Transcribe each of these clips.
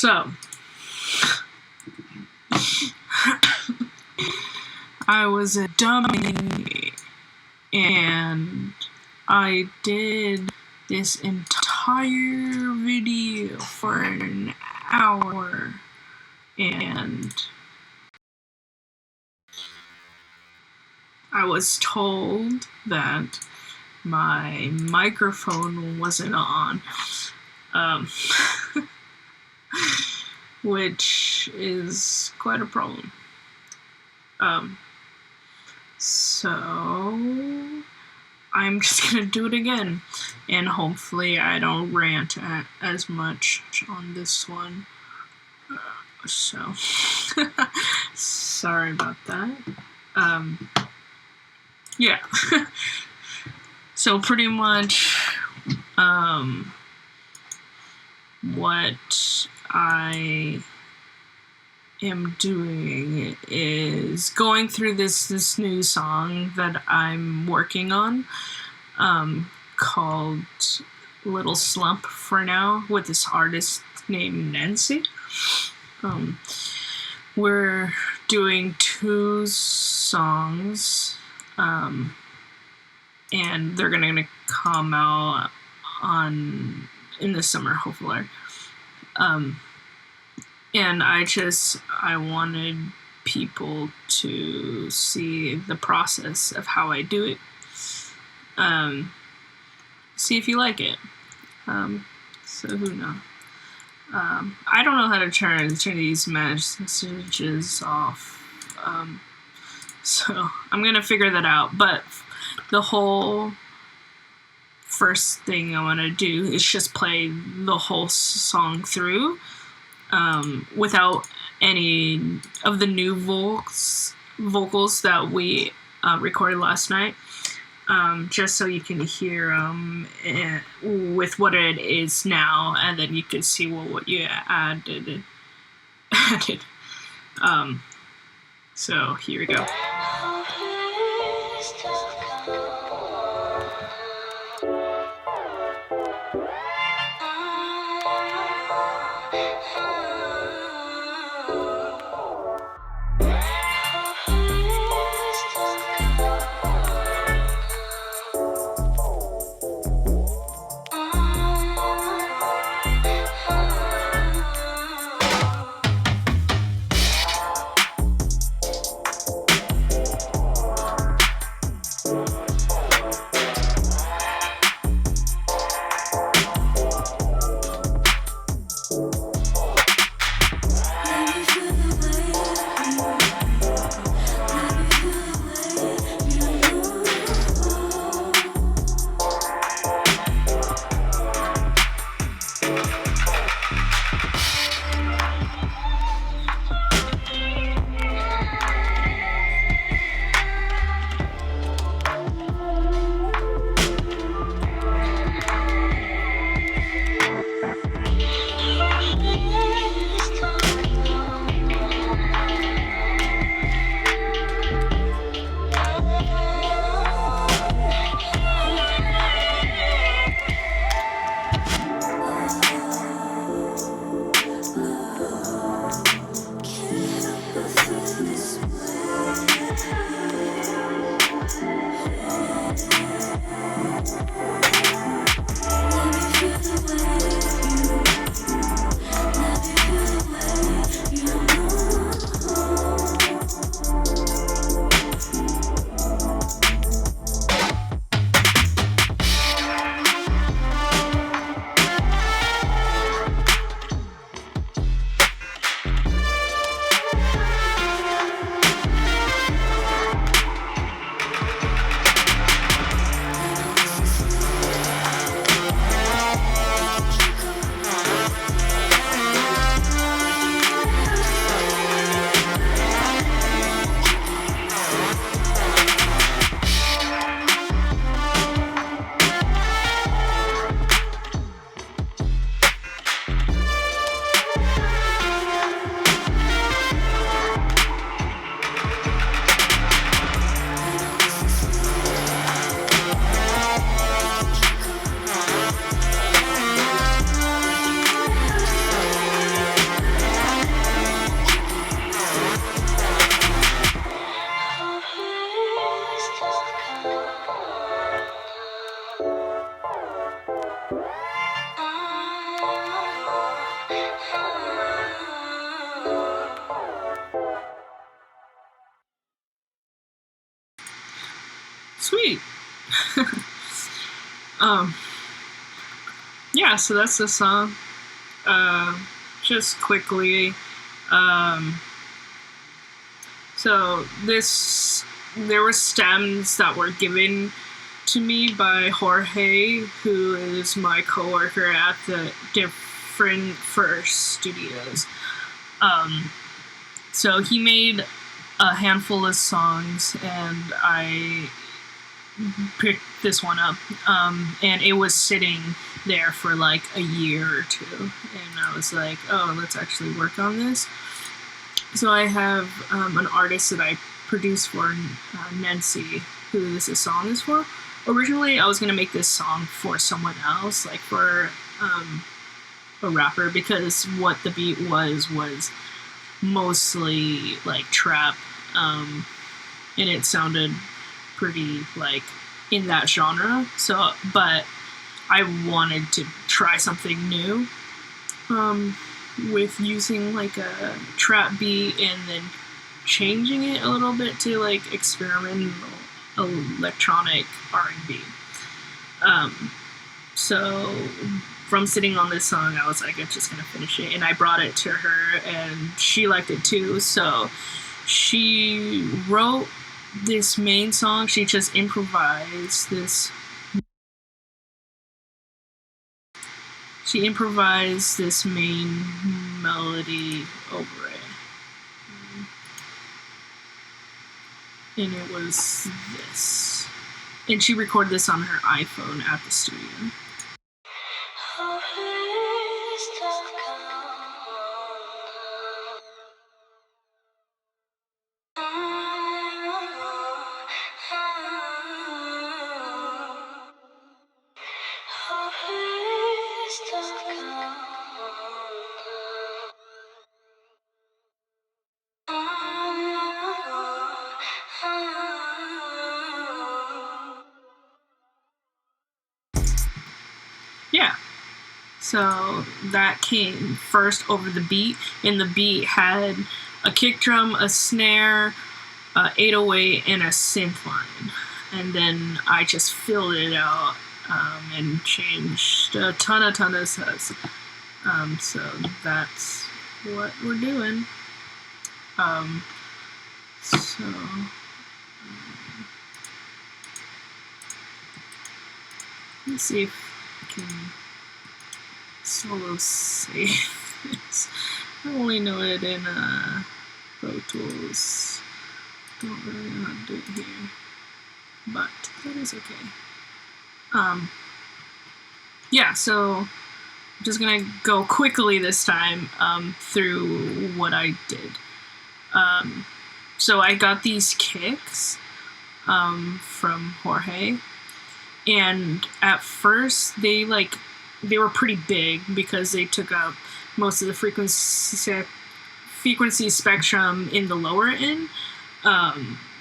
So, I was a dummy, and I did this entire video for an hour, and I was told that my microphone wasn't on, which is quite a problem. So I'm just gonna do it again, and hopefully I don't rant as much on this one. So sorry about that. Yeah. So pretty much, what I am doing is going through this new song that I'm working on, called Little Slump for now, with this artist named Nenci. We're doing 2 songs, and they're gonna come out in the summer, hopefully. And I wanted people to see the process of how I do it. See if you like it. So who knows? I don't know how to turn these messages off. So I'm gonna figure that out. But the whole first thing I want to do is just play the whole song through, without any of the new vocals that we recorded last night, just so you can hear them with what it is now, and then you can see what you added. So here we go. Yeah, so that's the song. Just quickly, so there were stems that were given to me by Jorge, who is my coworker at the different First Studios. So he made a handful of songs, and I picked this one up, and it was sitting there for like a year or two, and I was like, oh, let's actually work on this. So I have an artist that I produced for, Nenci, who this song is for. Originally, I was going to make this song for someone else, like for a rapper, because what the beat was mostly like trap, and it sounded pretty like in that genre. So, but I wanted to try something new, with using like a trap beat and then changing it a little bit to like experimental electronic R&B. So from sitting on this song, I was like, I'm just gonna finish it, and I brought it to her, and she liked it too. So she wrote this main song. She just improvised this. She improvised this main melody over it. And it was this. And she recorded this on her iPhone at the studio. Yeah. So that came first over the beat, and the beat had a kick drum, a snare, 808, and a synth line. And then I just filled it out, and changed a ton of sets. So that's what we're doing. Let's see if I can solo save this. I only know it in Pro Tools. Don't really know how to do it here, but that is okay. Yeah, so I'm just gonna go quickly this time through what I did. So I got these kicks from Jorge, and at first they were pretty big because they took up most of the frequency spectrum in the lower end,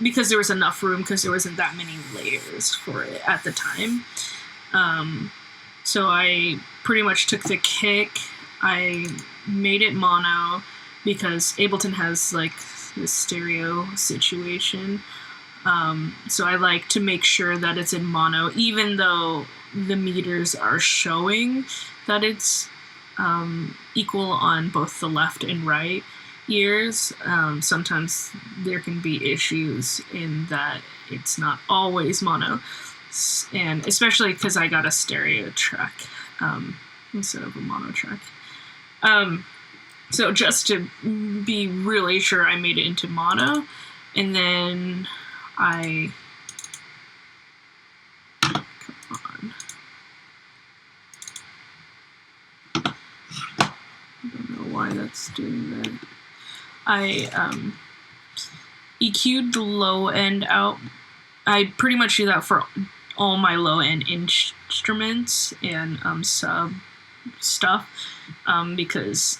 because there was enough room, because there wasn't that many layers for it at the time. So I pretty much took the kick, I made it mono, because Ableton has like this stereo situation. So I like to make sure that it's in mono, even though the meters are showing that it's equal on both the left and right ears. Sometimes there can be issues in that it's not always mono, and especially because I got a stereo track instead of a mono track. So just to be really sure, I made it into mono, and then I don't know why that's doing that. I EQ'd the low end out. I pretty much do that for all my low end instruments and sub stuff, because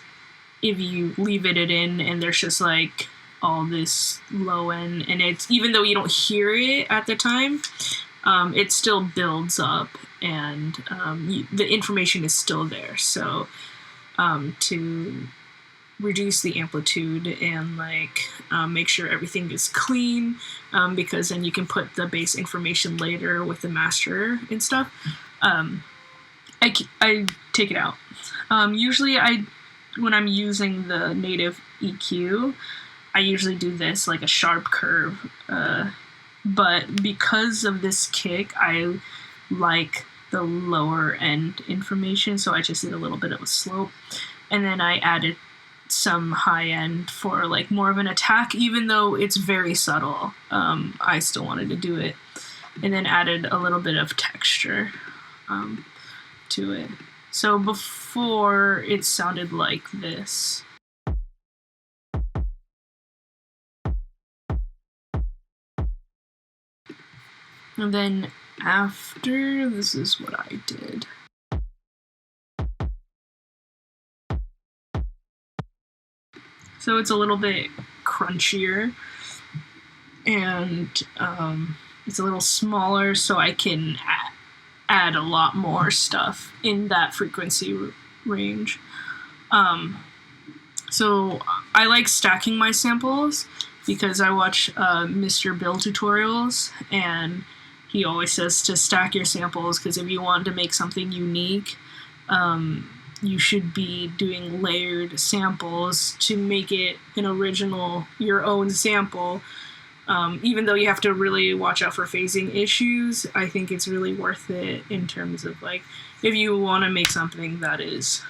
if you leave it in and there's just like all this low end, and it's, even though you don't hear it at the time, it still builds up, and the information is still there. So to reduce the amplitude and like make sure everything is clean, because then you can put the base information later with the master and stuff. I take it out. Usually when I'm using the native EQ, I usually do this like a sharp curve, but because of this kick, I like the lower end information, so I just did a little bit of a slope, and then I added some high end for like more of an attack, even though it's very subtle. I still wanted to do it, and then added a little bit of texture to it. So before it sounded like this. And then after, this is what I did. So it's a little bit crunchier, and it's a little smaller, so I can add a lot more stuff in that frequency range. So I like stacking my samples because I watch Mr. Bill tutorials, and he always says to stack your samples, because if you want to make something unique, you should be doing layered samples to make it an original, your own sample. Even though you have to really watch out for phasing issues, I think it's really worth it in terms of like, if you want to make something that is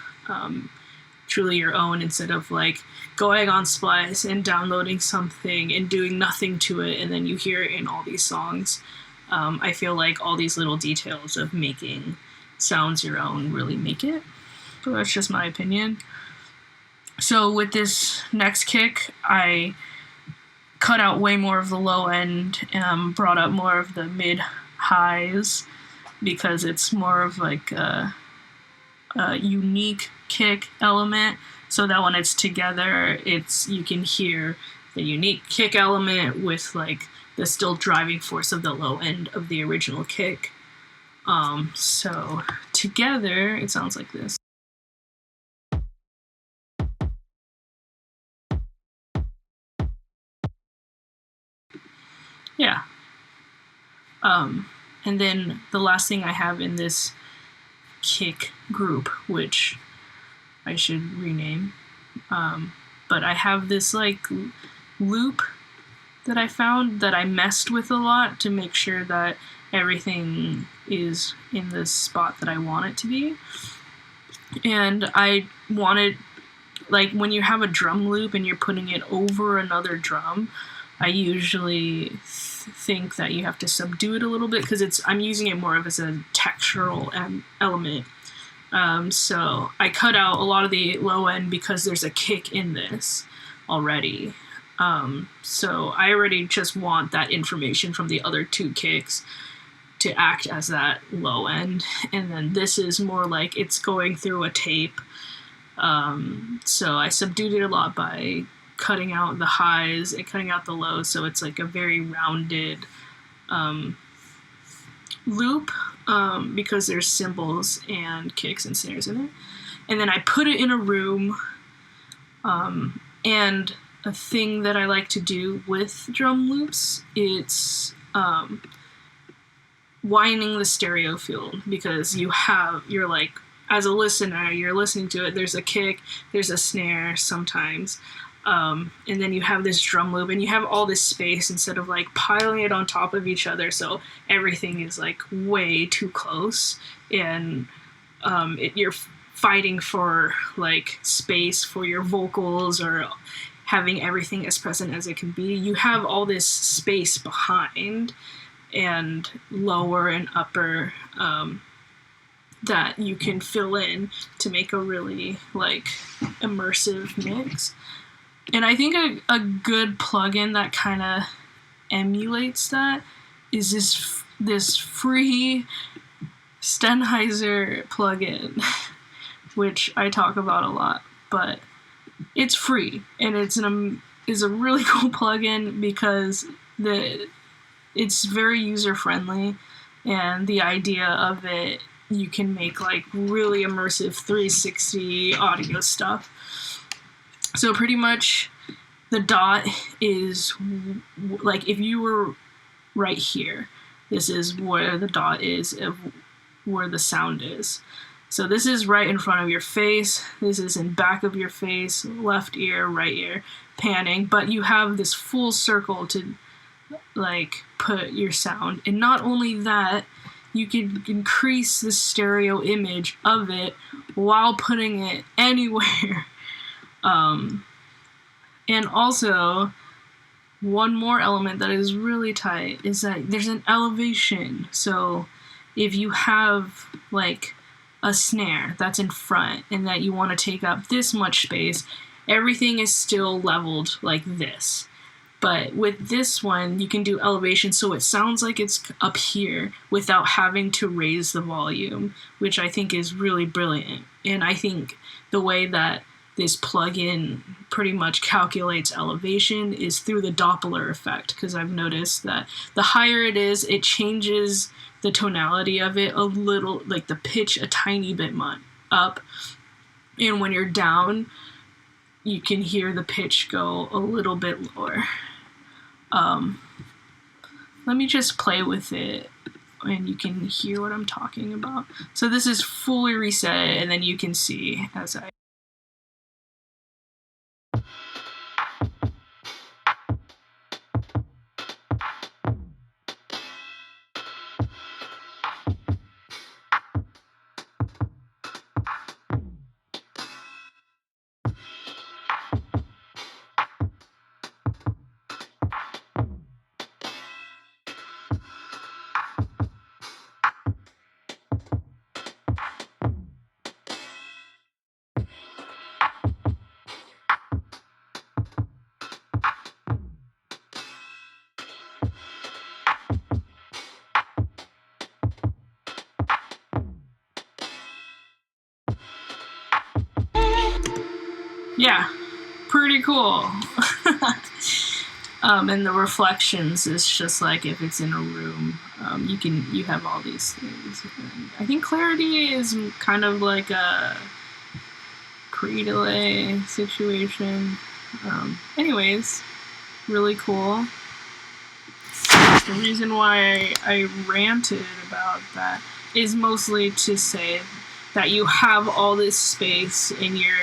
truly your own, instead of like going on Splice and downloading something and doing nothing to it, and then you hear it in all these songs. I feel like all these little details of making sounds your own really make it. So that's just my opinion. So with this next kick, I cut out way more of the low end and brought up more of the mid highs, because it's more of like a unique kick element, so that when it's together, you can hear the unique kick element with like the still driving force of the low end of the original kick. So together it sounds like this. Yeah. And then the last thing I have in this kick group, which I should rename, but I have this like loop that I found that I messed with a lot to make sure that everything is in the spot that I want it to be. And I wanted, like, when you have a drum loop and you're putting it over another drum, I usually think that you have to subdue it a little bit, because I'm using it more of as a textural element. So I cut out a lot of the low end because there's a kick in this already. So I already just want that information from the other two kicks to act as that low end. And then this is more like it's going through a tape. So I subdued it a lot by cutting out the highs and cutting out the lows, so it's like a very rounded loop, because there's cymbals and kicks and snares in it. And then I put it in a room, and a thing that I like to do with drum loops, it's widening the stereo field, because you're like, as a listener, you're listening to it, there's a kick, there's a snare sometimes, and then you have this drum loop, and you have all this space instead of like piling it on top of each other, so everything is like way too close, and you're fighting for like space for your vocals, or having everything as present as it can be. You have all this space behind and lower and upper that you can fill in to make a really like immersive mix. And I think a good plugin that kind of emulates that is this free Sennheiser plugin, which I talk about a lot, but it's free, and is a really cool plugin because it's very user friendly, and the idea of it, you can make like really immersive 360 audio stuff. So pretty much the dot is like if you were right here, this is where the dot is of where the sound is. So this is right in front of your face, this is in back of your face, left ear, right ear, panning, but you have this full circle to like put your sound. And not only that, you can increase the stereo image of it while putting it anywhere. And also, one more element that is really tight is that there's an elevation. So if you have like a snare that's in front and that you want to take up this much space, everything is still leveled like this. But with this one, you can do elevation so it sounds like it's up here without having to raise the volume, which I think is really brilliant. And I think the way that this plugin pretty much calculates elevation is through the Doppler effect, because I've noticed that the higher it is, it changes the tonality of it a little, like the pitch a tiny bit up. And when you're down, you can hear the pitch go a little bit lower. Let me just play with it and you can hear what I'm talking about. So this is fully reset, and then you can see as I... Yeah, pretty cool. And the reflections is just like if it's in a room, you have all these things. And I think clarity is kind of like a pre-delay situation. Anyways, really cool. The reason why I ranted about that is mostly to say that you have all this space in your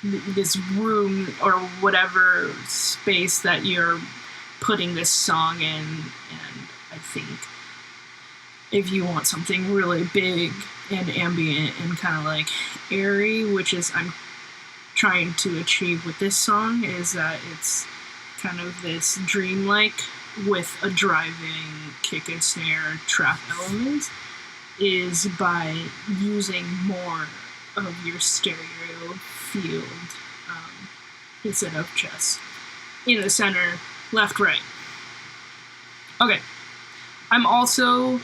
this room or whatever space that you're putting this song in, and I think if you want something really big and ambient and kind of like airy, which is I'm trying to achieve with this song, is that it's kind of this dreamlike with a driving kick and snare trap element, is by using more of your stereo field instead of just in the center, left, right. Okay, I'm also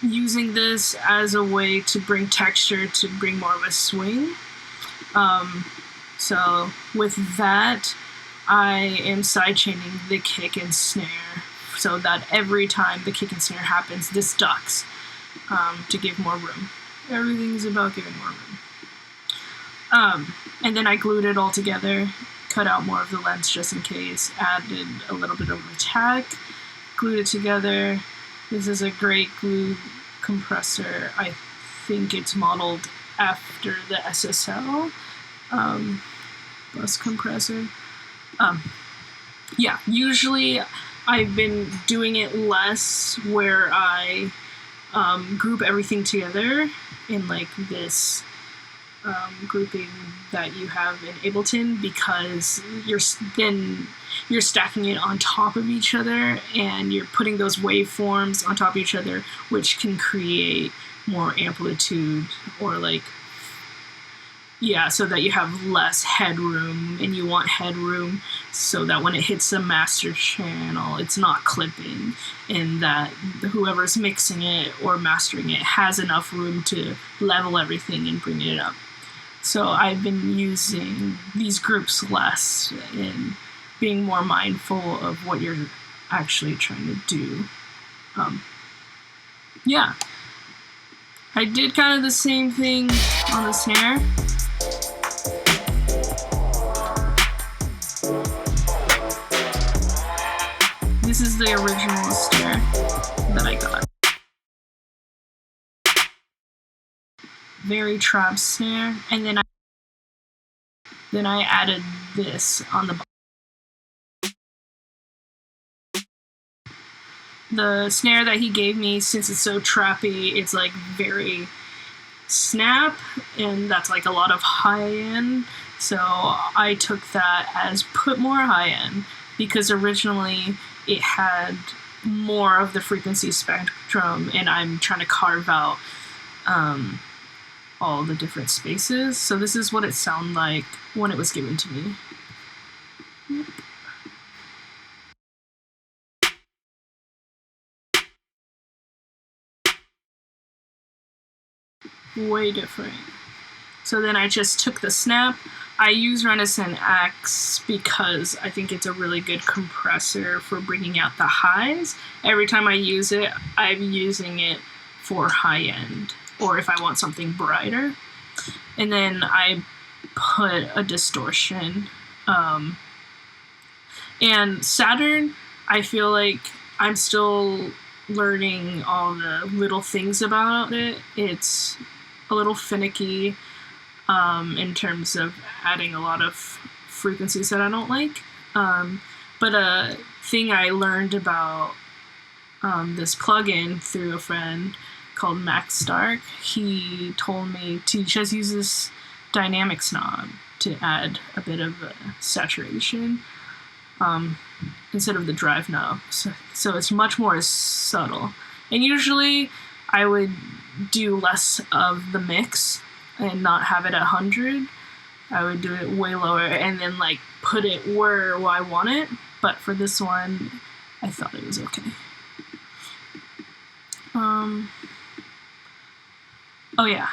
using this as a way to bring texture, to bring more of a swing. So with that, I am sidechaining the kick and snare so that every time the kick and snare happens, this ducks to give more room. Everything's about giving more room. And then I glued it all together, cut out more of the lens just in case, added a little bit of attack, glued it together. This is a great glue compressor. I think it's modeled after the SSL bus compressor. Yeah, usually I've been doing it less where I group everything together in like this grouping that you have in Ableton, because you're stacking it on top of each other and you're putting those waveforms on top of each other, which can create more amplitude, or like, yeah, so that you have less headroom, and you want headroom so that when it hits the master channel, it's not clipping, and that whoever's mixing it or mastering it has enough room to level everything and bring it up. So I've been using these groups less and being more mindful of what you're actually trying to do. Yeah. I did kind of the same thing on the snare. is the original snare that I got. Very trap snare, and then I added this on the bottom. The snare that he gave me, since it's so trappy, it's like very snap, and that's like a lot of high end. So I took that as put more high end, because originally it had more of the frequency spectrum, and I'm trying to carve out all the different spaces. So this is what it sounded like when it was given to me. Way different. So then I just took the snap. I use Renaissance X because I think it's a really good compressor for bringing out the highs. Every time I use it, I'm using it for high end, or if I want something brighter. And then I put a distortion. And Saturn, I feel like I'm still learning all the little things about it. It's a little finicky in terms of adding a lot of frequencies that I don't like. But a thing I learned about this plugin through a friend called Max Stark, he told me to just use this dynamics knob to add a bit of saturation instead of the drive knob. So it's much more subtle. And usually I would do less of the mix and not have it at 100. I would do it way lower and then like put it where I want it. But for this one, I thought it was okay. Oh yeah.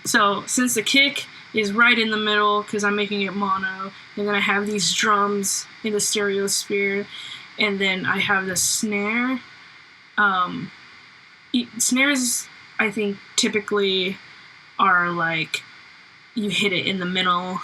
So since the kick is right in the middle because I'm making it mono, and then I have these drums in the stereo sphere, and then I have the snare. Snares, I think, typically are like you hit it in the middle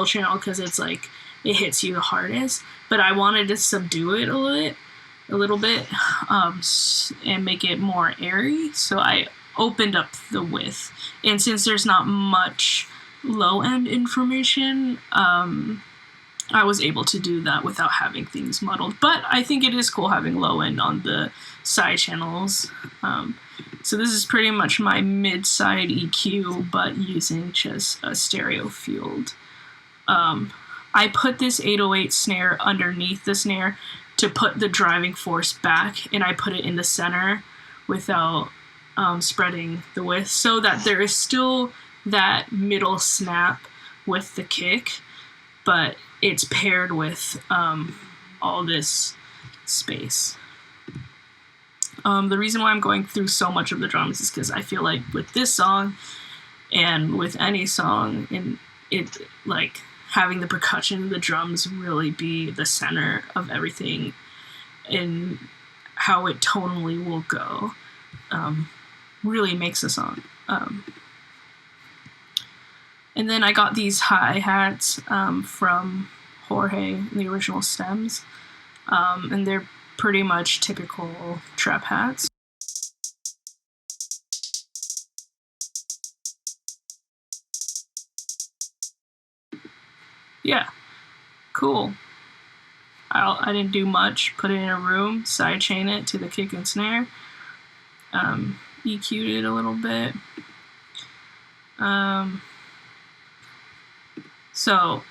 channel because it's like it hits you the hardest. But I wanted to subdue it a little bit, and make it more airy. So I opened up the width, and since there's not much low end information, I was able to do that without having things muddled. But I think it is cool having low end on the side channels. So this is pretty much my mid-side EQ, but using just a stereo field. I put this 808 snare underneath the snare to put the driving force back, and I put it in the center without spreading the width, so that there is still that middle snap with the kick, but it's paired with all this space. The reason why I'm going through so much of the drums is because I feel like with this song and with any song, and it like having the percussion, the drums really be the center of everything and how it tonally will go, really makes a song. And then I got these hi-hats from Jorge, the original stems, and they're pretty much typical trap hats. Yeah, cool. I didn't do much. Put it in a room, sidechain it to the kick and snare, EQ'd it a little bit. So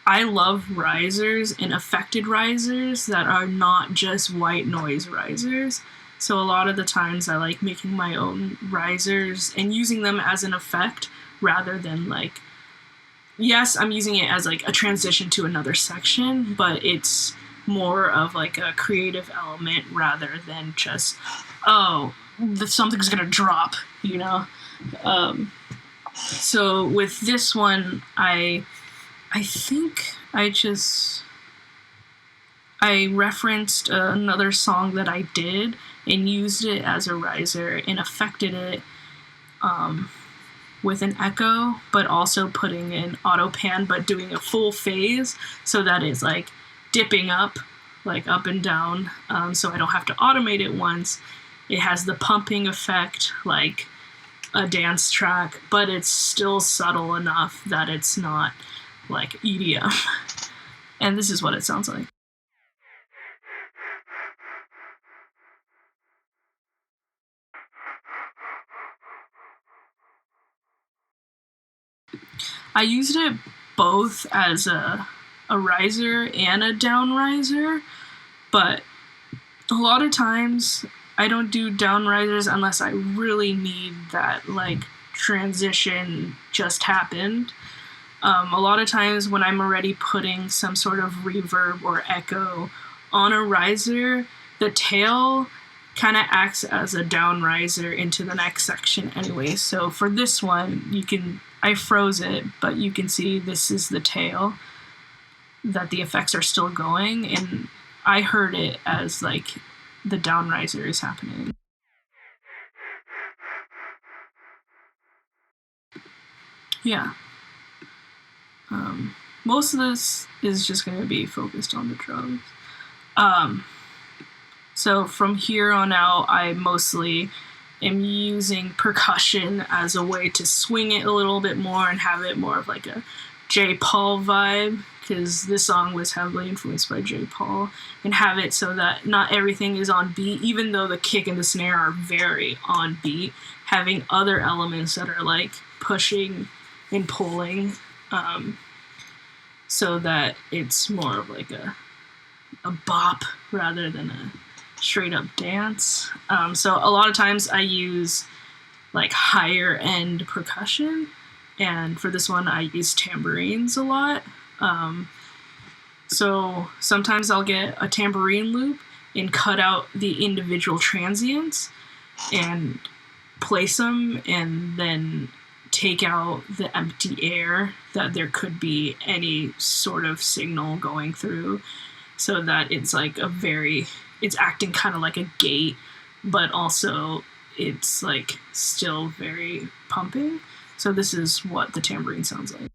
I love risers and affected risers that are not just white noise risers. So a lot of the times I like making my own risers and using them as an effect rather than like, yes, I'm using it as like a transition to another section, but it's more of like a creative element rather than just, oh, something's gonna drop, you know? So with this one, I think I referenced another song that I did and used it as a riser and affected it with an echo, but also putting in auto pan, but doing a full phase so that it's like dipping up like up and down, so I don't have to automate it once. It has the pumping effect like a dance track, but it's still subtle enough that it's not like EDM. And this is what it sounds like. I used it both as a riser and a down riser, but a lot of times I don't do down risers unless I really need that like transition just happened. A lot of times when I'm already putting some sort of reverb or echo on a riser, the tail kind of acts as a down riser into the next section anyway. So for this one, I froze it, but you can see this is the tail, that the effects are still going, and I heard it as like the down riser is happening. Yeah. Most of this is just going to be focused on the drums. So from here on out, I mostly am using percussion as a way to swing it a little bit more and have it more of like a J. Paul vibe, because this song was heavily influenced by J. Paul, and have it so that not everything is on beat, even though the kick and the snare are very on beat, having other elements that are like pushing and pulling, so that it's more of like a bop rather than a straight up dance. So a lot of times I use like higher end percussion, and for this one I use tambourines a lot. So sometimes I'll get a tambourine loop and cut out the individual transients and place them, and then take out the empty air that there could be any sort of signal going through, so that it's like it's acting kind of like a gate, but also it's like still very pumping. So this is what the tambourine sounds like.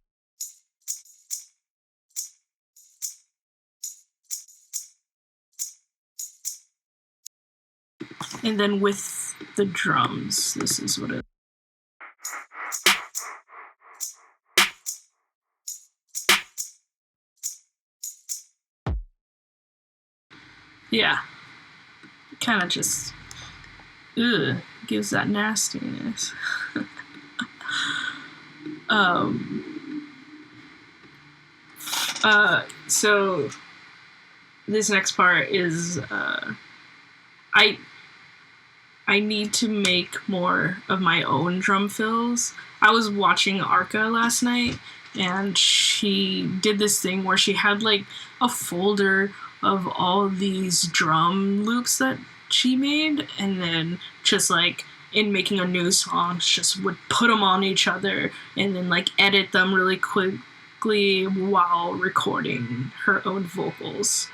And then with the drums, this is what it. Yeah. Kind of just gives that nastiness. So this next part is I need to make more of my own drum fills. I was watching Arca last night, and she did this thing where she had like a folder of all these drum loops that she made, and then just like in making a new song, just would put them on each other and then like edit them really quickly while recording her own vocals,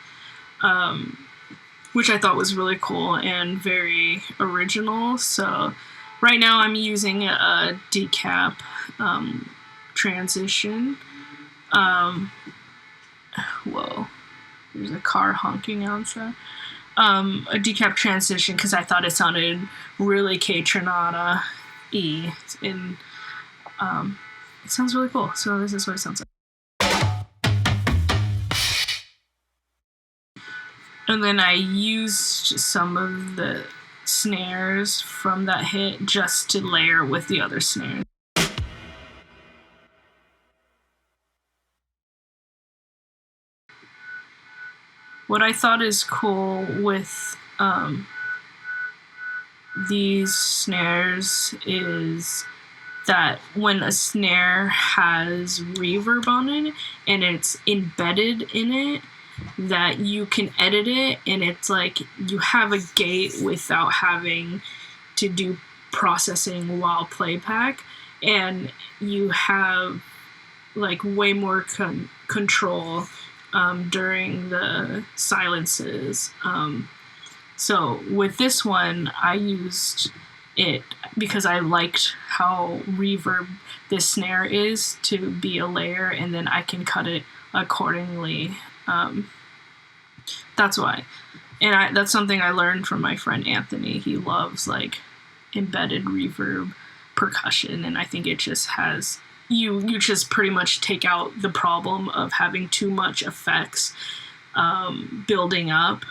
which I thought was really cool and very original. So right now I'm using a decap transition. Whoa, there's a car honking outside. A decap transition because I thought it sounded really K-Tronada-y, and it sounds really cool. So this is what it sounds like. And then I used some of the snares from that hit just to layer with the other snares. What I thought is cool with these snares is that when a snare has reverb on it and it's embedded in it, that you can edit it, and it's like you have a gate without having to do processing while playback, and you have like way more control during the silences. So with this one, I used it because I liked how reverb this snare is to be a layer, and then I can cut it accordingly That's why. And that's something I learned from my friend Anthony. He loves like embedded reverb percussion, and I think it just has you just pretty much take out the problem of having too much effects building up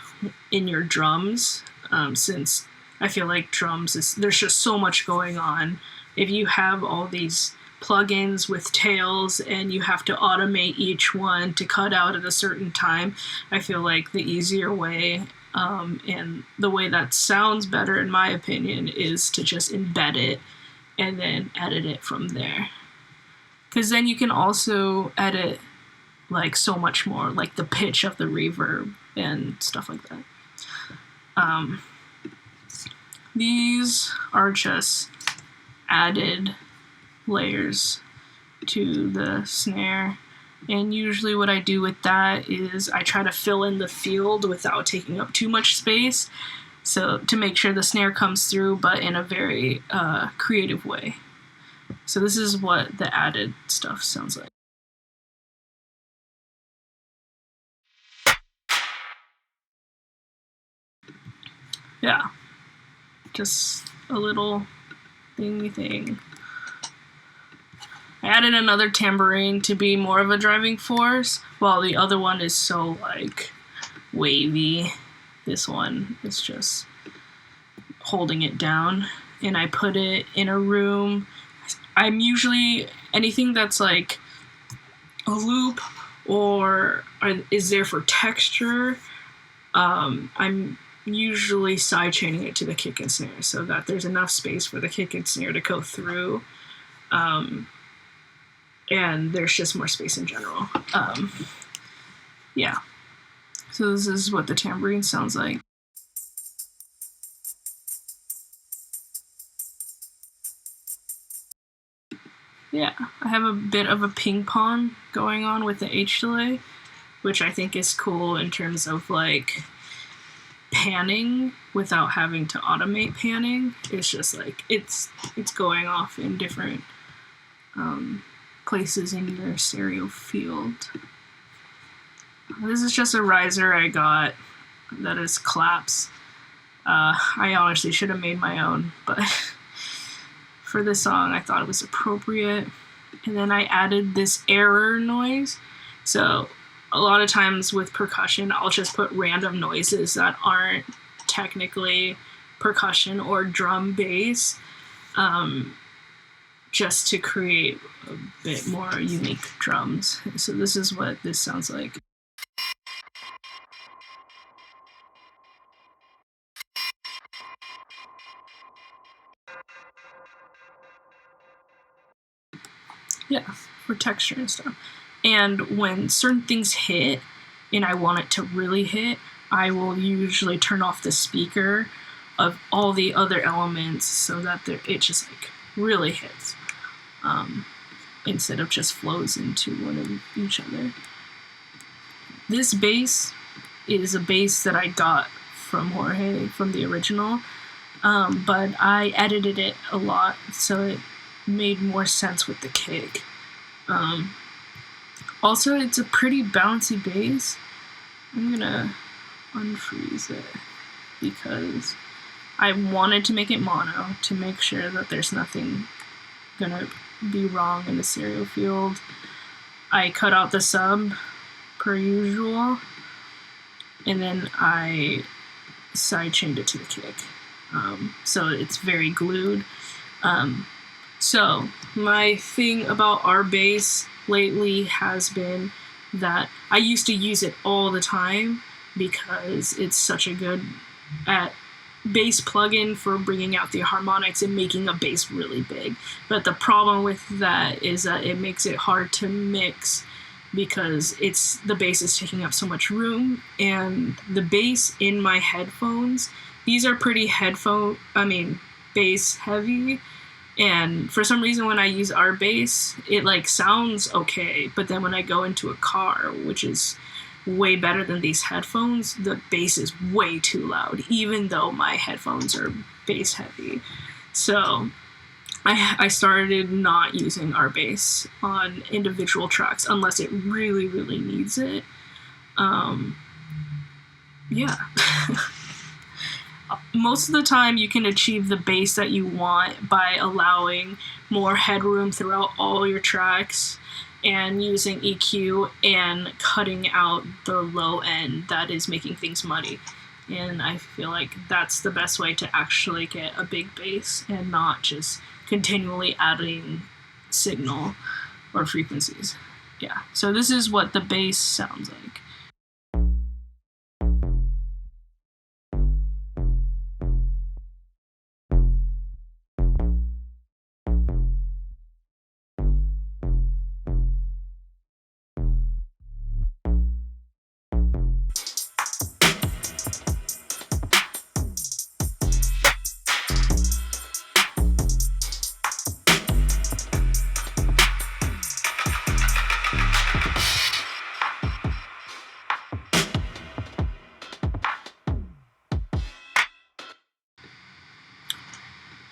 in your drums, since I feel like drums there's just so much going on. If you have all these plugins with tails and you have to automate each one to cut out at a certain time, I feel like the easier way, and the way that sounds better in my opinion, is to just embed it and then edit it from there. Because then you can also edit like so much more, like the pitch of the reverb and stuff like that. These are just added layers to the snare, and usually what I do with that is I try to fill in the field without taking up too much space, so to make sure the snare comes through, but in a very creative way. So this is what the added stuff sounds like. Yeah, just a little thingy thing. I added another tambourine to be more of a driving force, while the other one is so like wavy. This one is just holding it down, and I put it in a room. I'm usually, anything that's like a loop or is there for texture, I'm usually sidechaining it to the kick and snare so that there's enough space for the kick and snare to go through, and there's just more space in general. Yeah, so this is what the tambourine sounds like. Yeah, I have a bit of a ping pong going on with the H delay, which I think is cool in terms of like panning without having to automate panning. It's just like it's going off in different places in your stereo field. This is just a riser I got that is claps. I honestly should have made my own, but for this song I thought it was appropriate. And then I added this error noise. So a lot of times with percussion, I'll just put random noises that aren't technically percussion or drum bass, just to create a bit more unique drums. So this is what this sounds like. Yeah, for texture and stuff. And when certain things hit and I want it to really hit, I will usually turn off the speaker of all the other elements so that it just like really hits, instead of just flows into one of each other. This bass is a bass that I got from Jorge from the original, but I edited it a lot so it made more sense with the kick. Also, it's a pretty bouncy bass. I'm gonna unfreeze it because I wanted to make it mono to make sure that there's nothing gonna be wrong in the stereo field. I cut out the sub per usual, and then I sidechained it to the kick, so it's very glued. So my thing about our bass lately has been that I used to use it all the time because it's such a good bass plugin for bringing out the harmonics and making a bass really big. But the problem with that is that it makes it hard to mix because the bass is taking up so much room, and the bass in my headphones, these are pretty bass heavy. And for some reason, when I use our bass, it like sounds okay. But then when I go into a car, which is way better than these headphones, the bass is way too loud, even though my headphones are bass heavy. So I started not using our bass on individual tracks unless it really, really needs it. yeah. Most of the time you can achieve the bass that you want by allowing more headroom throughout all your tracks and using EQ and cutting out the low end that is making things muddy. And I feel like that's the best way to actually get a big bass and not just continually adding signal or frequencies. Yeah, so this is what the bass sounds like.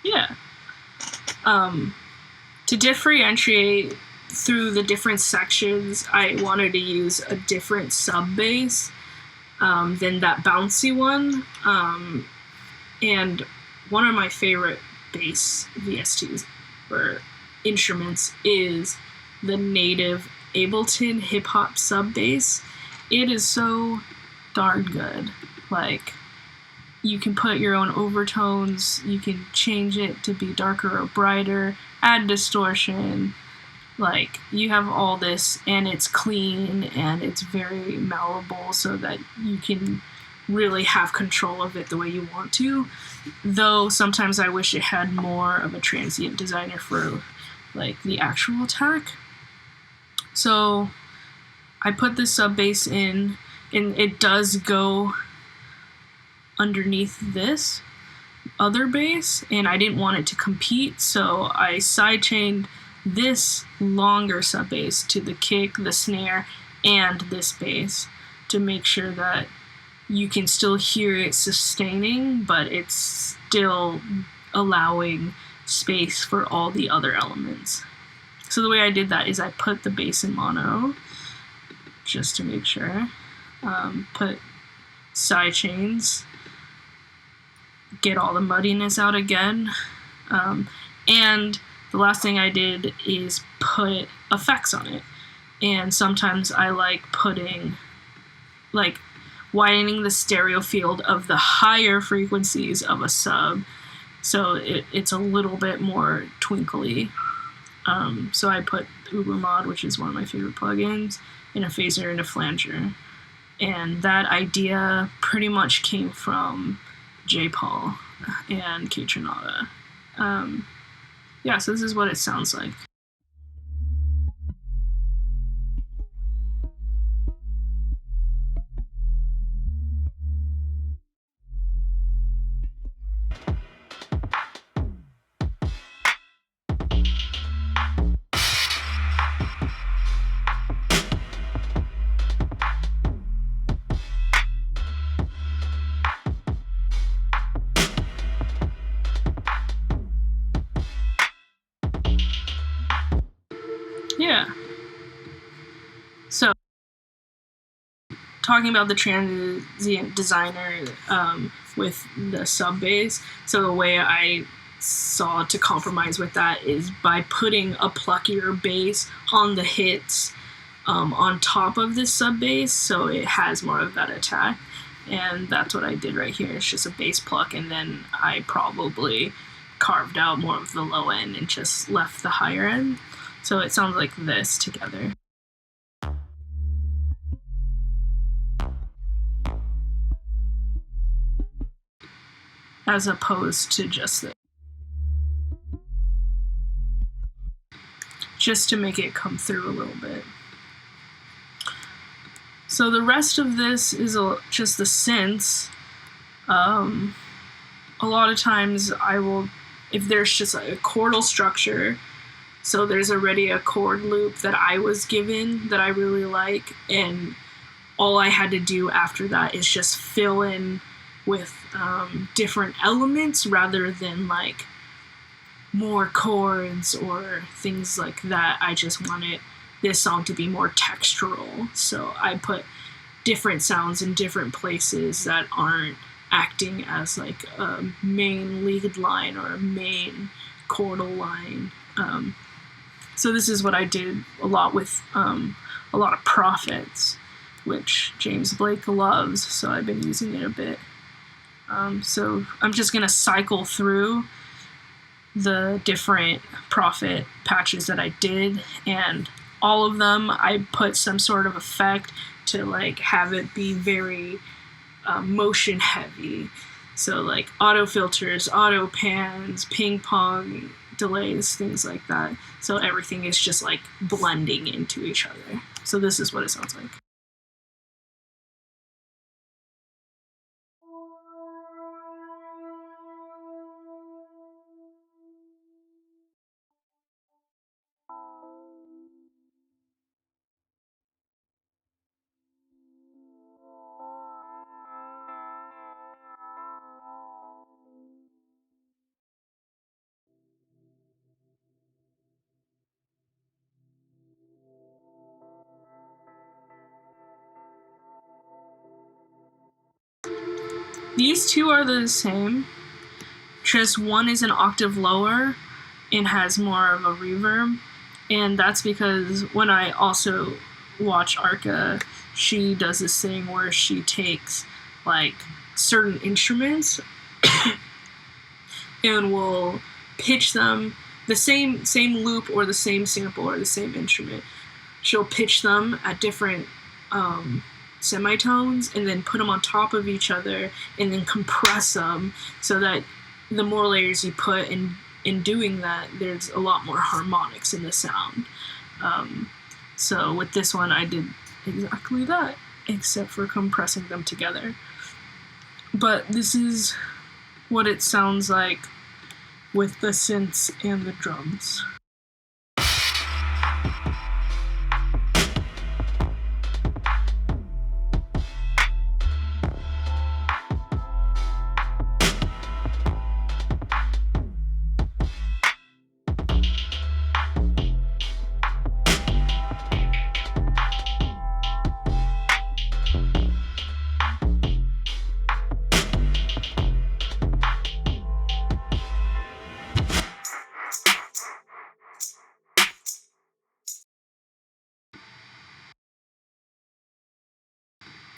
Yeah. To differentiate through the different sections, I wanted to use a different sub bass than that bouncy one. And one of my favorite bass VSTs or instruments is the native Ableton hip hop sub bass. It is so darn good. Like, you can put your own overtones, you can change it to be darker or brighter, add distortion. Like, you have all this, and it's clean and it's very malleable so that you can really have control of it the way you want to. Though sometimes I wish it had more of a transient designer for like the actual attack. So I put this sub bass in, and it does go underneath this other bass, and I didn't want it to compete, so I sidechained this longer sub bass to the kick, the snare, and this bass to make sure that you can still hear it sustaining, but it's still allowing space for all the other elements. So the way I did that is I put the bass in mono, just to make sure. Put side chains, get all the muddiness out again. And the last thing I did is put effects on it. And sometimes I like putting, like, widening the stereo field of the higher frequencies of a sub, so it's a little bit more twinkly. So I put Ubermod, which is one of my favorite plugins, in a phaser and a flanger. And that idea pretty much came from J. Paul and Kate Trinata. Yeah, so this is what it sounds like. Yeah. So, talking about the transient designer with the sub bass, so the way I saw to compromise with that is by putting a pluckier bass on the hits on top of this sub bass, so it has more of that attack. And that's what I did right here. It's just a bass pluck, and then I probably carved out more of the low end and just left the higher end. So it sounds like this together. As opposed to just this. Just to make it come through a little bit. So the rest of this is just the synths. A lot of times I will, if there's just a chordal structure, so there's already a chord loop that I was given that I really like, and all I had to do after that is just fill in with different elements rather than like more chords or things like that. I just wanted this song to be more textural, so I put different sounds in different places that aren't acting as like a main lead line or a main chordal line. So this is what I did a lot with a lot of Prophets, which James Blake loves, so I've been using it a bit. So I'm just going to cycle through the different Prophet patches that I did, and all of them I put some sort of effect to like have it be very motion heavy. So like auto filters, auto pans, ping pong delays, things like that. So everything is just like blending into each other. So this is what it sounds like. These two are the same, just one is an octave lower and has more of a reverb, and that's because when I also watch Arca, she does this thing where she takes like certain instruments and will pitch them the same loop or the same sample or the same instrument. She'll pitch them at different semitones and then put them on top of each other and then compress them so that the more layers you put in doing that, there's a lot more harmonics in the sound. So with this one, I did exactly that, except for compressing them together. But this is what it sounds like with the synths and the drums.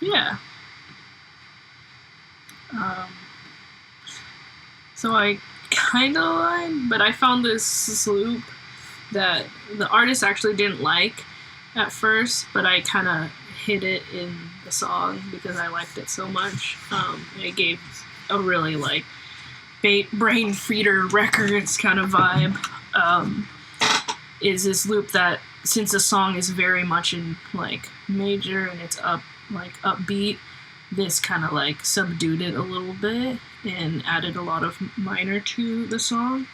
Yeah. So I kind of lied, but I found this loop that the artist actually didn't like at first, but I kind of hid it in the song because I liked it so much. It gave a really like Brain Feeder Records kind of vibe. Is this loop that, since the song is very much in like major and it's upbeat, this kind of like subdued it a little bit and added a lot of minor to the song.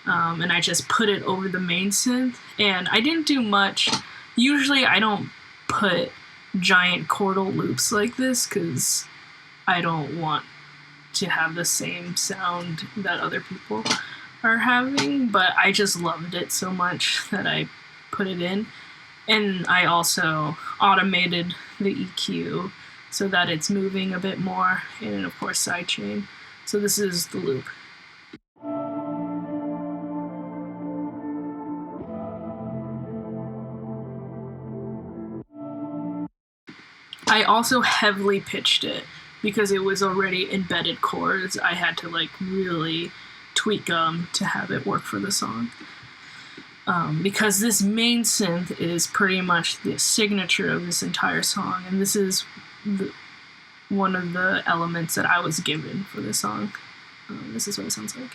And I just put it over the main synth, and I didn't do much. Usually I don't put giant chordal loops like this because I don't want to have the same sound that other people are having, but I just loved it so much that I put it in. And I also automated the EQ so that it's moving a bit more, and of course sidechain. So this is the loop. I also heavily pitched it because it was already embedded chords. I had to like really tweak them to have it work for the song. Because this main synth is pretty much the signature of this entire song, and this is one of the elements that I was given for this song. This is what it sounds like.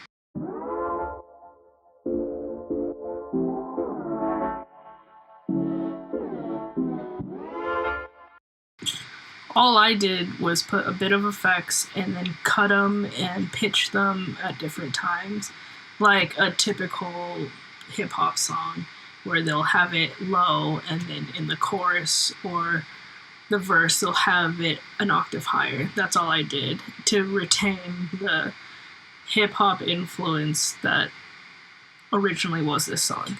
All I did was put a bit of effects and then cut them and pitch them at different times, like a typical hip-hop song where they'll have it low and then in the chorus or the verse they'll have it an octave higher. That's all I did to retain the hip-hop influence that originally was this song.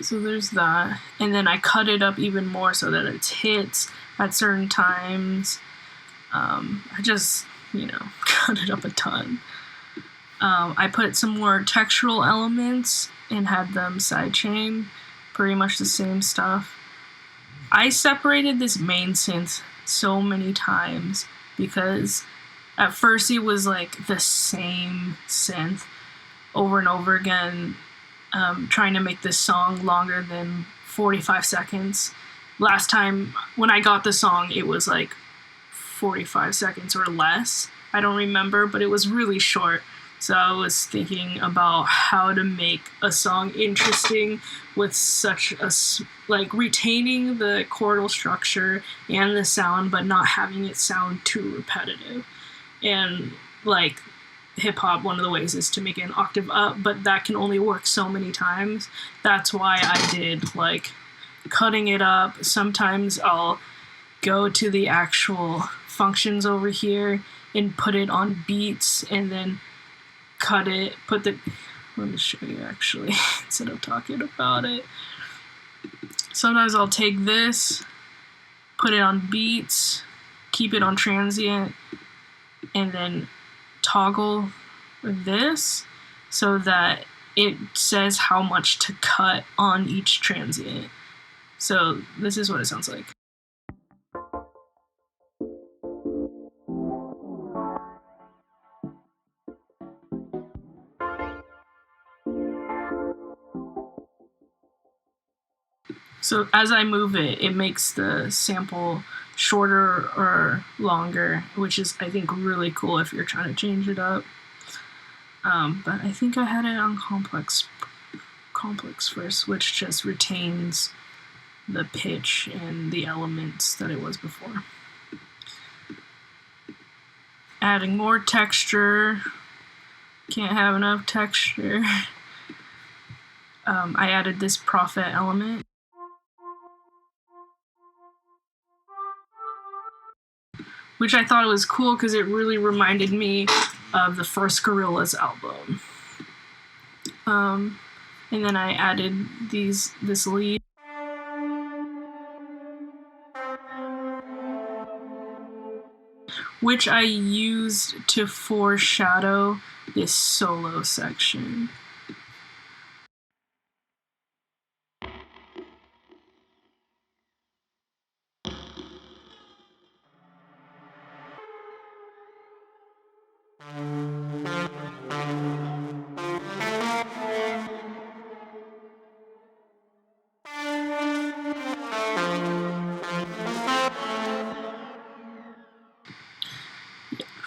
So there's that. And then I cut it up even more so that it hits at certain times. I just, cut it up a ton. I put some more textural elements and had them sidechain, pretty much the same stuff. I separated this main synth so many times because at first it was like the same synth over and over again, trying to make this song longer than 45 seconds. Last time when I got the song, it was like 45 seconds or less. I don't remember, but it was really short. So I was thinking about how to make a song interesting with such a, like, retaining the chordal structure and the sound, but not having it sound too repetitive. And, like, hip-hop, one of the ways is to make it an octave up, but that can only work so many times. That's why I did, like, cutting it up. Sometimes I'll go to the actual functions over here and put it on beats and then cut it, let me show you actually, instead of talking about it. Sometimes I'll take this, put it on beats, keep it on transient, and then toggle this so that it says how much to cut on each transient. So this is what it sounds like. So as I move it, it makes the sample shorter or longer, which is, I think, really cool if you're trying to change it up. But I think I had it on complex first, which just retains the pitch and the elements that it was before. Adding more texture. Can't have enough texture. I added this prophet element. Which I thought was cool because it really reminded me of the first Gorillaz album. And then I added this lead. Which I used to foreshadow this solo section.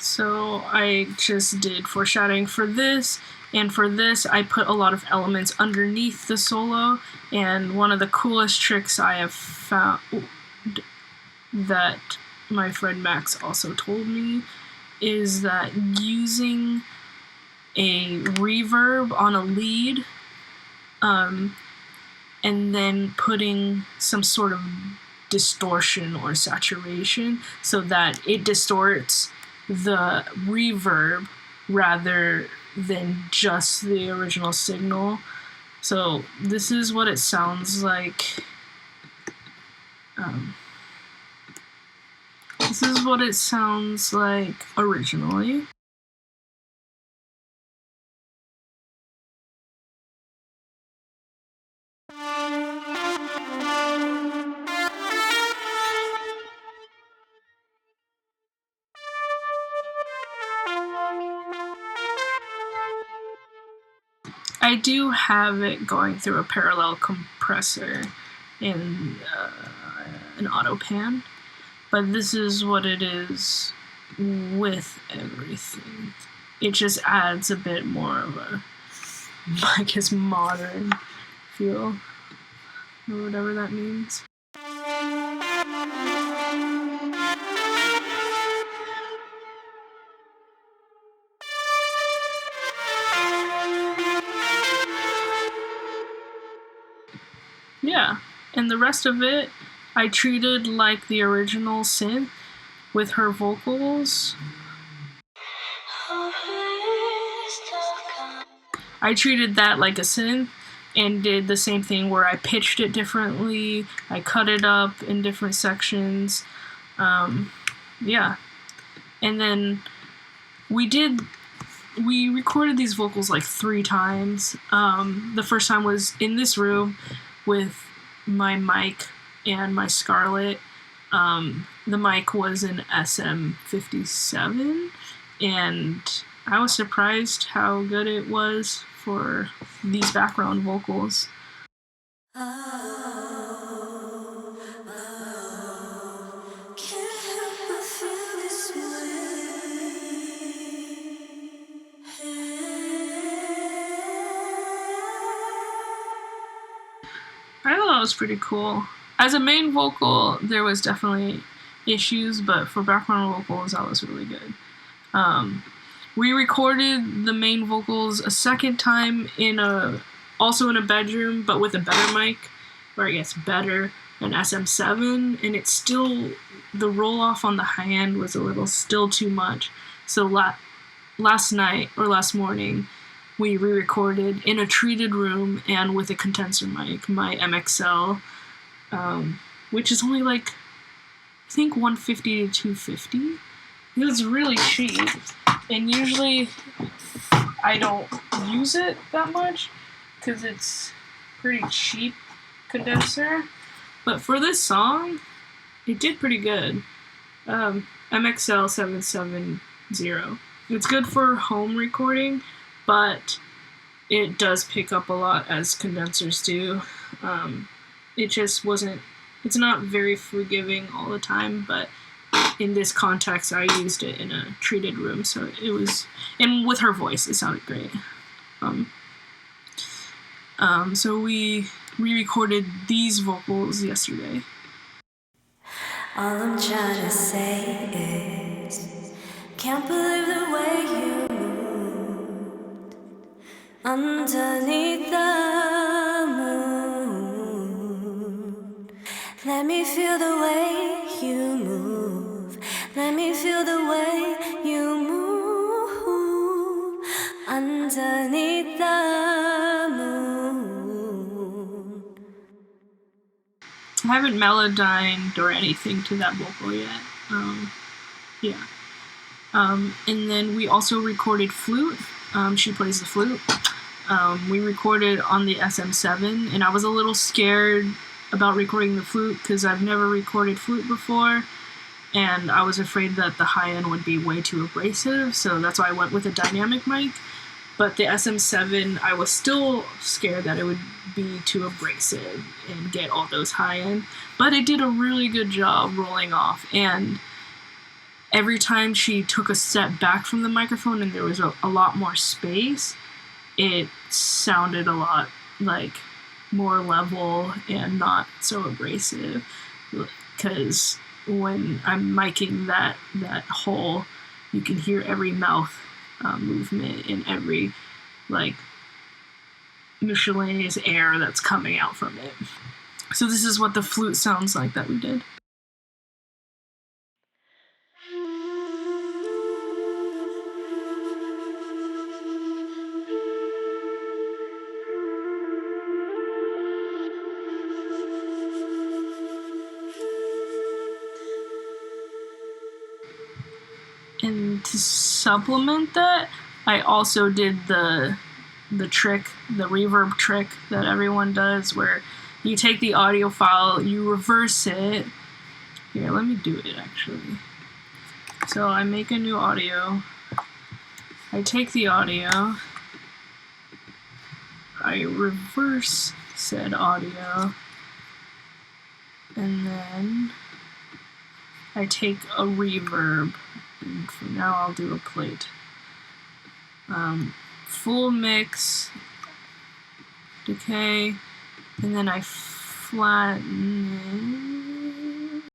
So I just did foreshadowing for this, and for this I put a lot of elements underneath the solo, and one of the coolest tricks I have found that my friend Max also told me is that using a reverb on a lead, and then putting some sort of distortion or saturation so that it distorts the reverb rather than just the original signal. So this is what it sounds like. This is what it sounds like originally. I do have it going through a parallel compressor in an auto pan, but this is what it is with everything. It just adds a bit more of a, I guess, modern feel, or whatever that means. Yeah, and the rest of it I treated like the original synth with her vocals. I treated that like a synth, and did the same thing where I pitched it differently, I cut it up in different sections. Yeah. And then we recorded these vocals like 3 times. The first time was in this room with my mic and my Scarlett. The mic was an SM57, and I was surprised how good it was for these background vocals. I thought that was pretty cool. As a main vocal, there was definitely issues, but for background vocals, that was really good. We recorded the main vocals a second time also in a bedroom, but with a better mic, or I guess better, an SM7, and it's still, the roll off on the high end was still too much. So last morning, we re-recorded in a treated room and with a condenser mic, my MXL, which is only like, I think 150 to 250. It was really cheap, and usually I don't use it that much because it's pretty cheap condenser. But for this song, it did pretty good. MXL 770. It's good for home recording, but it does pick up a lot as condensers do. It just wasn't, it's not very forgiving all the time, but in this context, I used it in a treated room, so it was, and with her voice, it sounded great. So we re-recorded these vocals yesterday. All I'm trying to say is, can't believe the way you moved underneath the moon. Let me feel the way you move. Let me feel the way you move underneath the moon. I haven't melodined or anything to that vocal yet. Yeah. And then we also recorded flute. She plays the flute. We recorded on the SM7, and I was a little scared about recording the flute because I've never recorded flute before, and I was afraid that the high end would be way too abrasive, so that's why I went with a dynamic mic. But the SM7, I was still scared that it would be too abrasive and get all those high end, but it did a really good job rolling off, and every time she took a step back from the microphone and there was a lot more space, it sounded a lot like more level and not so abrasive, because when I'm miking that hole, you can hear every mouth movement and every like miscellaneous air that's coming out from it. So this is what the flute sounds like that we did. And to supplement that, I also did the trick, the reverb trick that everyone does, where you take the audio file, you reverse it. Here, let me do it actually. So I make a new audio. I take the audio. I reverse said audio. And then I take a reverb. And for now, I'll do a plate. Full mix, decay, and then I flatten it.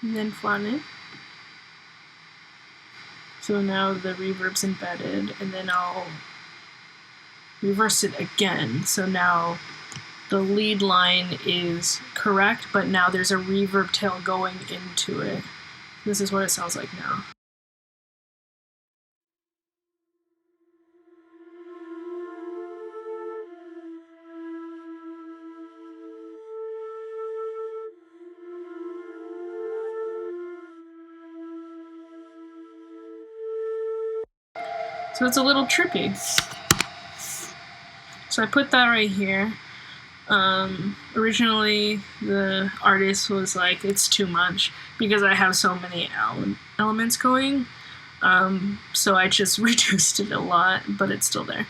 And then flatten it. So now the reverb's embedded, and then I'll reverse it again. So now the lead line is correct, but now there's a reverb tail going into it. This is what it sounds like now. So it's a little trippy. So I put that right here. Originally, the artist was like, it's too much because I have so many elements going. So I just reduced it a lot, but it's still there.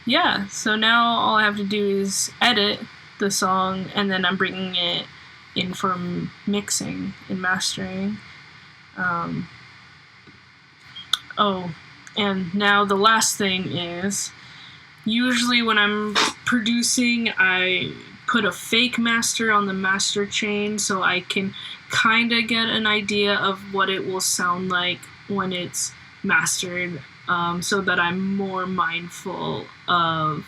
Yeah, so now all I have to do is edit the song, and then I'm bringing it in for mixing and mastering. Oh, and now the last thing is, usually when I'm producing, I put a fake master on the master chain so I can kind of get an idea of what it will sound like when it's mastered, so that I'm more mindful of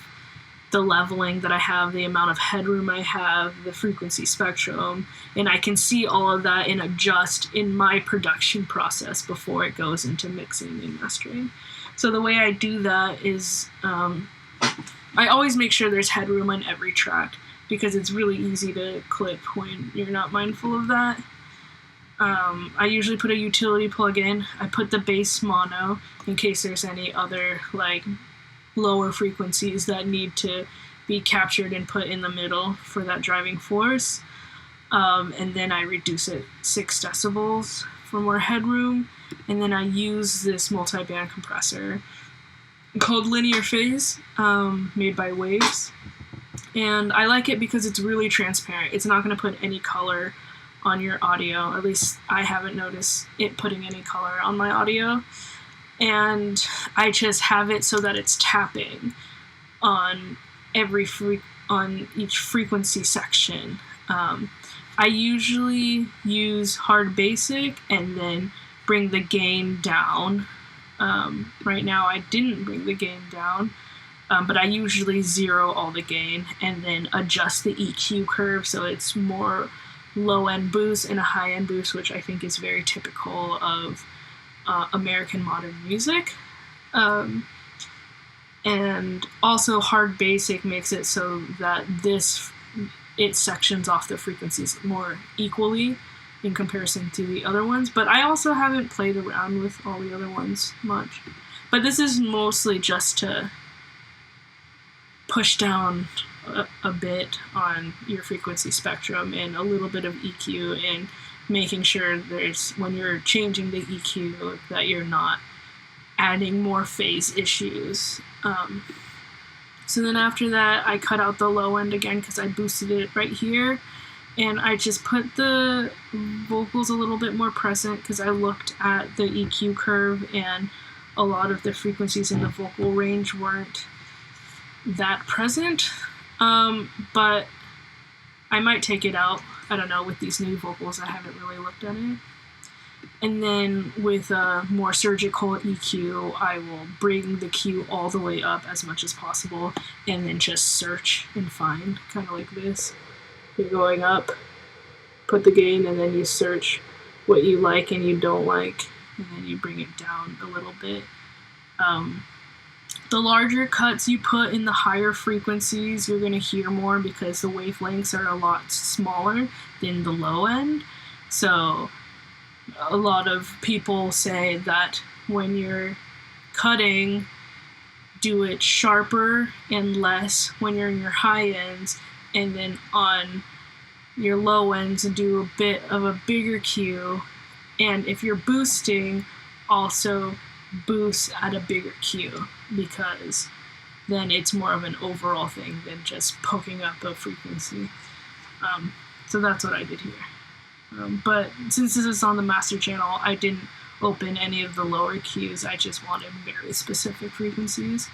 the leveling that I have, the amount of headroom I have, the frequency spectrum, and I can see all of that and adjust in my production process before it goes into mixing and mastering. So the way I do that is I always make sure there's headroom on every track because it's really easy to clip when you're not mindful of that. I usually put a utility plug-in. I put the bass mono in case there's any other like lower frequencies that need to be captured and put in the middle for that driving force. And then I reduce it 6 decibels for more headroom. And then I use this multi-band compressor called Linear Phase, made by Waves. And I like it because it's really transparent. It's not going to put any color on your audio. At least I haven't noticed it putting any color on my audio. And I just have it so that it's tapping on on each frequency section. I usually use hard basic and then bring the gain down. Right now I didn't bring the gain down, but I usually zero all the gain and then adjust the EQ curve so it's more low-end boost and a high-end boost, which I think is very typical of American modern music. And also hard basic makes it so that it sections off the frequencies more equally in comparison to the other ones, but I also haven't played around with all the other ones much. But this is mostly just to push down a bit on your frequency spectrum and a little bit of EQ, and making sure when you're changing the EQ that you're not adding more phase issues. So then after that, I cut out the low end again because I boosted it right here, and I just put the vocals a little bit more present because I looked at the EQ curve and a lot of the frequencies in the vocal range weren't that present. But I might take it out. I don't know, with these new vocals, I haven't really looked at it. And then with a more surgical EQ, I will bring the Q all the way up as much as possible and then just search and find, kind of like this. You're going up, put the gain, and then you search what you like and you don't like, and then you bring it down a little bit. The larger cuts you put in the higher frequencies, you're going to hear more because the wavelengths are a lot smaller than the low end. So a lot of people say that when you're cutting, do it sharper and less when you're in your high ends, and then on your low ends do a bit of a bigger Q. And if you're boosting, also boost at a bigger Q, because then it's more of an overall thing than just poking up a frequency. So that's what I did here. But since this is on the master channel, I didn't open any of the lower Qs. I just wanted very specific frequencies.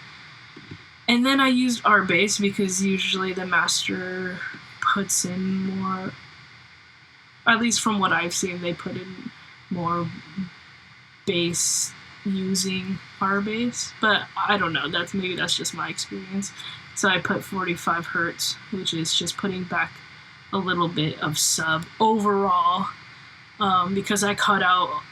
And then I used R bass because usually the master puts in more, at least from what I've seen, they put in more bass using our bass, but I don't know. That's just my experience. So I put 45 hertz, which is just putting back a little bit of sub overall, because I cut out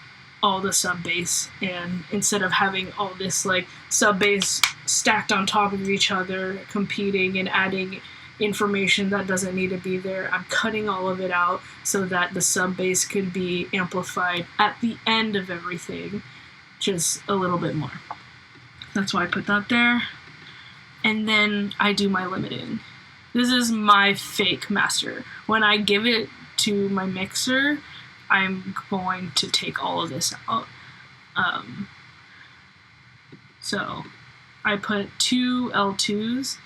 all the sub bass, and instead of having all this like sub bass stacked on top of each other, competing and adding information that doesn't need to be there, I'm cutting all of it out so that the sub bass could be amplified at the end of everything, just a little bit more. That's why I put that there. And then I do my limiting. This is my fake master. When I give it to my mixer, I'm going to take all of this out. So I put 2 L2s.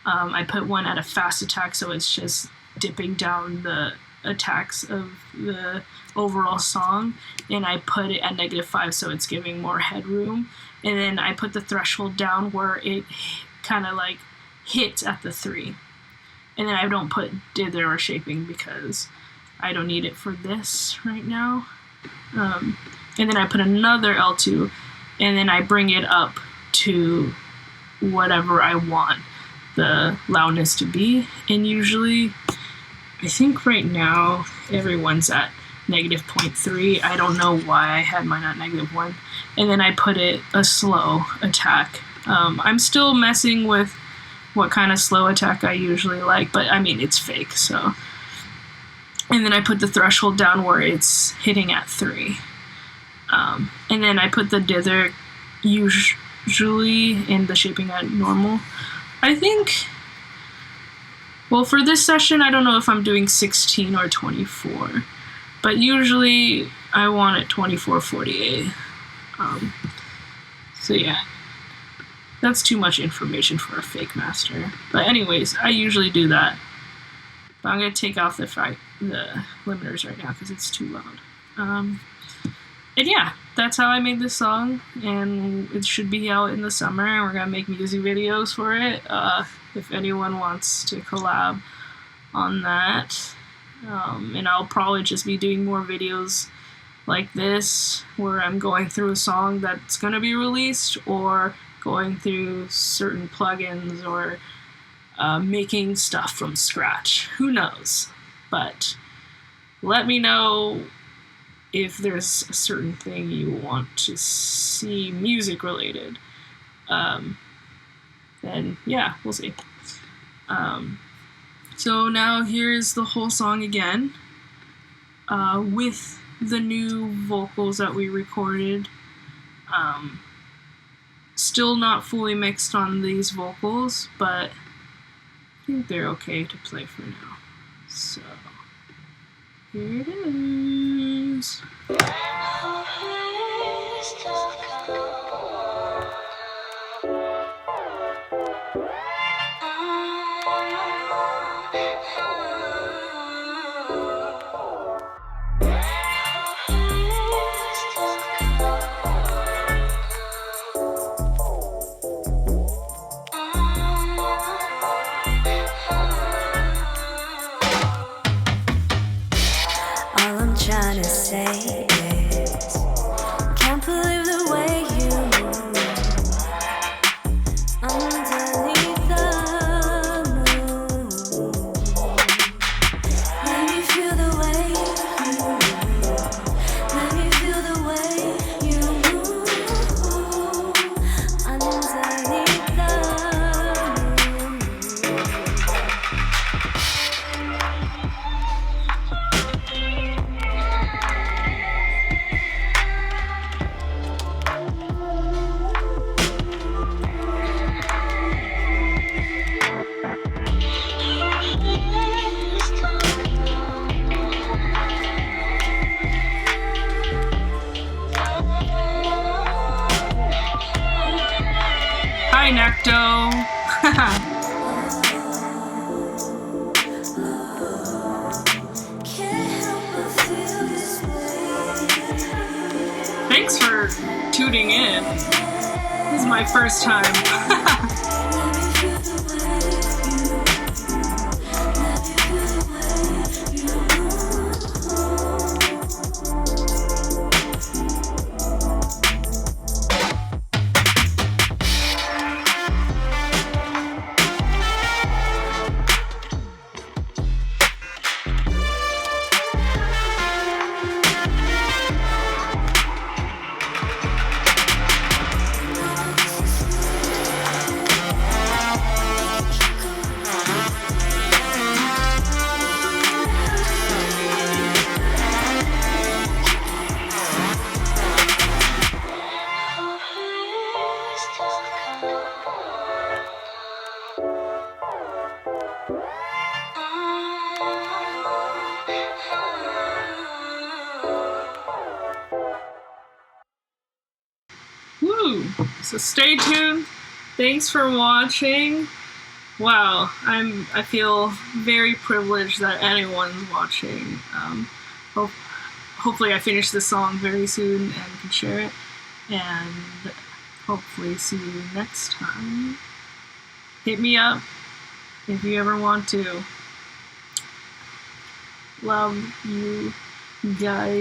I put one at a fast attack, so it's just dipping down the attacks of the overall song. And I put it at -5, so it's giving more headroom. And then I put the threshold down where it kind of like hits at the 3. And then I don't put dither or shaping because I don't need it for this right now. And then I put another L2, and then I bring it up to whatever I want the loudness to be. And usually, I think right now, everyone's at -0.3. I don't know why I had mine at -1. And then I put it a slow attack. I'm still messing with what kind of slow attack I usually like, but I mean, it's fake, so. And then I put the threshold down where it's hitting at 3. And then I put the dither usually in the shaping at normal. I think, well, for this session, I don't know if I'm doing 16 or 24, but usually I want it 24/48. So yeah, that's too much information for a fake master. But anyways, I usually do that. But I'm going to take off the limiters right now because it's too loud. And yeah, that's how I made this song, and it should be out in the summer, and we're going to make music videos for it. If anyone wants to collab on that. And I'll probably just be doing more videos like this, where I'm going through a song that's going to be released, or going through certain plugins, or making stuff from scratch. Who knows? But let me know if there's a certain thing you want to see music related. Then yeah, we'll see. So now here's the whole song again, with the new vocals that we recorded. Still not fully mixed on these vocals, but I think they're okay to play for now. So here it is. All I'm trying to say is, can't believe the way you move underneath the moon. Let me feel the way you move. Let me feel the way you move underneath the moon. Hi, Necto. Thanks for tuning in. This is my first time. So stay tuned. Thanks for watching. Wow, I feel very privileged that anyone's watching. Hopefully I finish this song very soon and can share it. And hopefully see you next time. Hit me up if you ever want to. Love you guys.